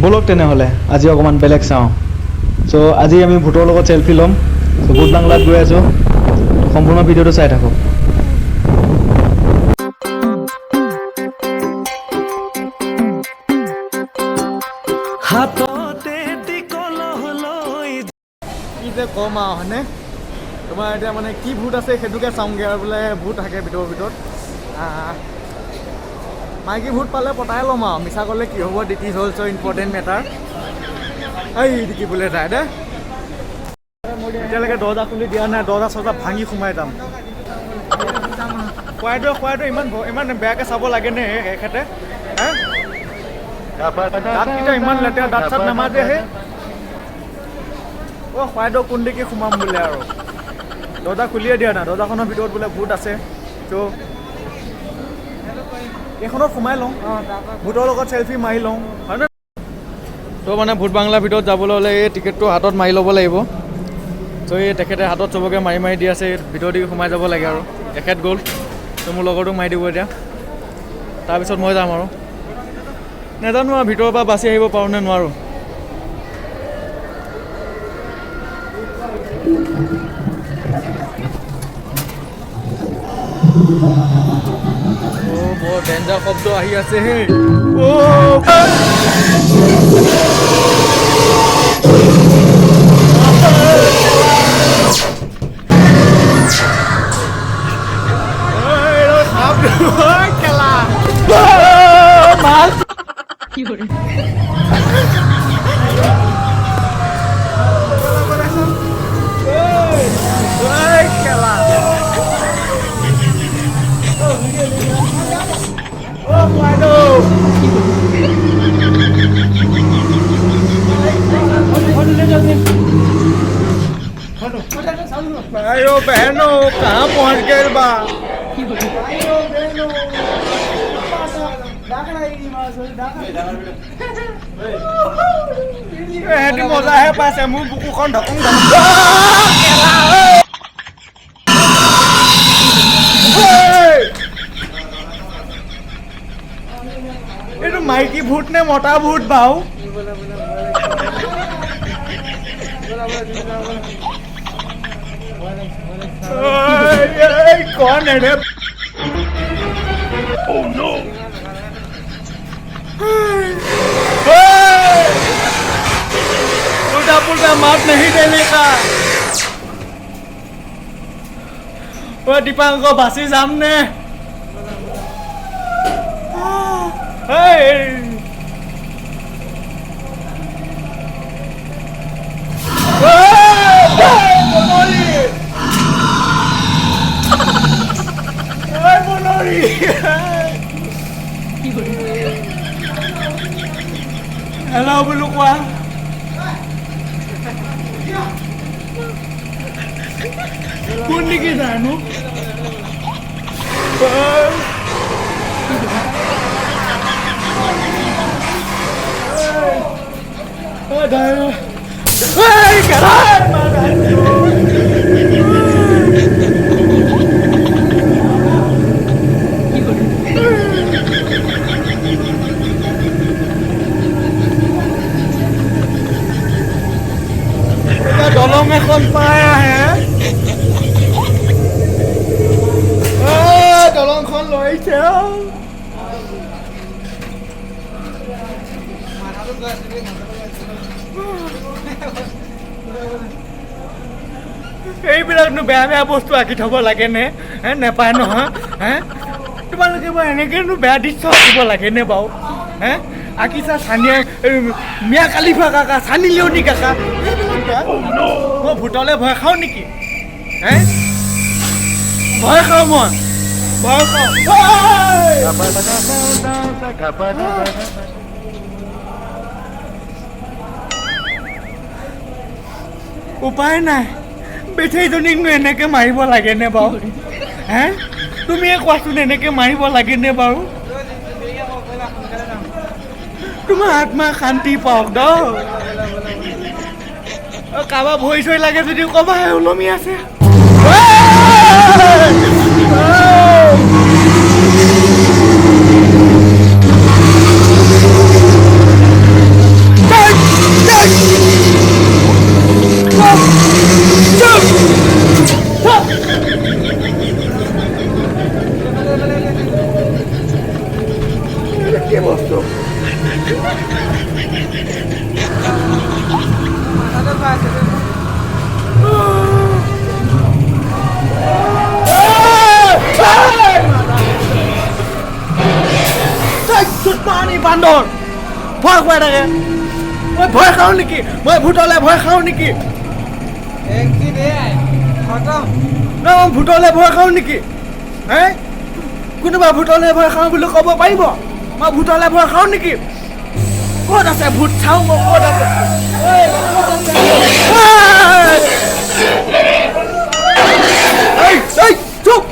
বলক তেনেহ'লে আজি অকণমান বেলেগ চাওঁ। চ' আজি আমি ভূতৰ লগত চেলফি ল'ম। চ' ভূত বাংলাত গৈ আছোঁ, সম্পূৰ্ণ ভিডিঅ'টো চাই থাকক। কি যে কম আৰু হয়নে, তোমাৰ এতিয়া মানে কি ভূত আছে সেইটোকে চাওঁগৈ আৰু বোলে ভূত থাকে ভিতৰত। মাইকী ভূত পালে পতাই ল'ম আৰু, মিছা ক'লে কি হ'ব, দিট ইজ অলছ' ইম্পৰ্টেণ্ট মেটাৰ। এই কি বোলে তাই দে এতিয়ালৈকে দৰ্জা খুলি দিয়া নাই, দৰ্জা চৰ্জা ভাঙি সোমাই যাম। খুৱাইটো ইমান বেয়াকৈ চাব লাগেনে এখেতে? দাঁতকেইটা ইমান লেতেৰা, দাঁত চাত নামাজেহে। খুৱাইদেউ কোন দিকে সোমাম বোলে আৰু দৰ্জা খুলিয়ে দিয়া নাই, দৰ্জাখনৰ ভিতৰত বোলে ভূত আছে। ত' এইখনত সোমাই লওঁ, ভূতৰ লগত চেলফি মাৰি লওঁ হয়নে? ত' মানে ভূত বাংলাৰ ভিতৰত যাবলৈ হ'লে এই টিকেটটো হাতত মাৰি ল'ব লাগিব। ত' এই তেখেতে হাতত চবকে মাৰি দি আছে, ভিতৰৰ দিকে সোমাই যাব লাগে আৰু। তেখেত গ'ল, ত' মোৰ লগৰটোক মাৰি দিব এতিয়া, তাৰপিছত মই যাম আৰু। নাজানো আৰু ভিতৰৰ পৰা বাচি আহিব পাৰোঁ নে নোৱাৰোঁ। বৰ ডেঞ্জাৰ শব্দ আহি আছে হে। भाइयों बहनों कहाँ पहुँच गए बा? मजा है पासे मुँह बुकुখন ढकং এইটো মাইকী ভূত নে মতা ভূত বাও? कौन है रे? Oh no! उल्टा मार नहीं देने का। वो दीपांको बासी सामने। Hello belum wah. Kundi kita anu. Ada. Hei, karan makan. दलों में कौन पाया है? दलों कौन लोई थे? এইবিলাক বেয়া বস্তু আঁকি থব লাগে নে? নেপায় নহয়। তোমালোকে বাৰু এনেকৈনো বেয়া দৃশ্য আঁকিব লাগে নে বাৰু? আঁকিছা চানিয়া মিয়া কালিফা কাকা, চানি লিঅ'নি কাকা, মই ভূতলে ভয় খাওঁ নেকি? ভয় খাওঁ মই, ভয় খাওঁ। উপায় নাই, বেঠেইজনীকনো এনেকৈ মাৰিব লাগেনে বাৰু? তুমিয়ে কোৱাচোন, এনেকৈ মাৰিব লাগেনে বাৰু? তোমাৰ আত্মা শান্তি পাওক দ। কাৰোবাৰ ভৰি চৰি লাগে যদি ক'বা, ওলমি আছে। বান্দৰ ভয় খুৱাই থাকে মই ভয় খাওঁ নেকি মই ভূতলে ভয় খাওঁ নেকি মই ভূতলে ভয় খাওঁ নেকি হে কোনোবা ভূতলে ভয় খাওঁ বুলি ক'ব পাৰিব মই ভূতলে ভয় খাওঁ নেকি ক'ত আছে ভূত চাওঁ মই ক'ত আছে চুপ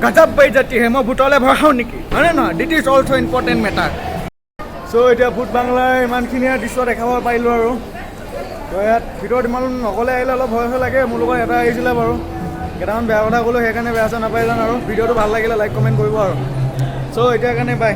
गजब बेइज्जती है मैं भूतले भय खाওঁ নেকি হয়নে নহয় দিট ইজ অলছ' ইম্পৰ্টেণ্ট মেটাৰ চ' এতিয়া ভূত বাংলাৰ ইমানখিনিয়ে দৃশ্য দেখাব পাৰিলোঁ আৰু তো ইয়াত ভিতৰত ইমান নগ'লে আহিলে অলপ ভয় ভয় লাগে মোৰ লগত এটা আহিছিলে বাৰু কেইটামান বেয়া কথা ক'লোঁ সেইকাৰণে বেয়া চেয়া নাপাই জানো আৰু ভিডিঅ'টো ভাল লাগিলে লাইক কমেণ্ট কৰিব আৰু চ' এতিয়া কাৰণে বাই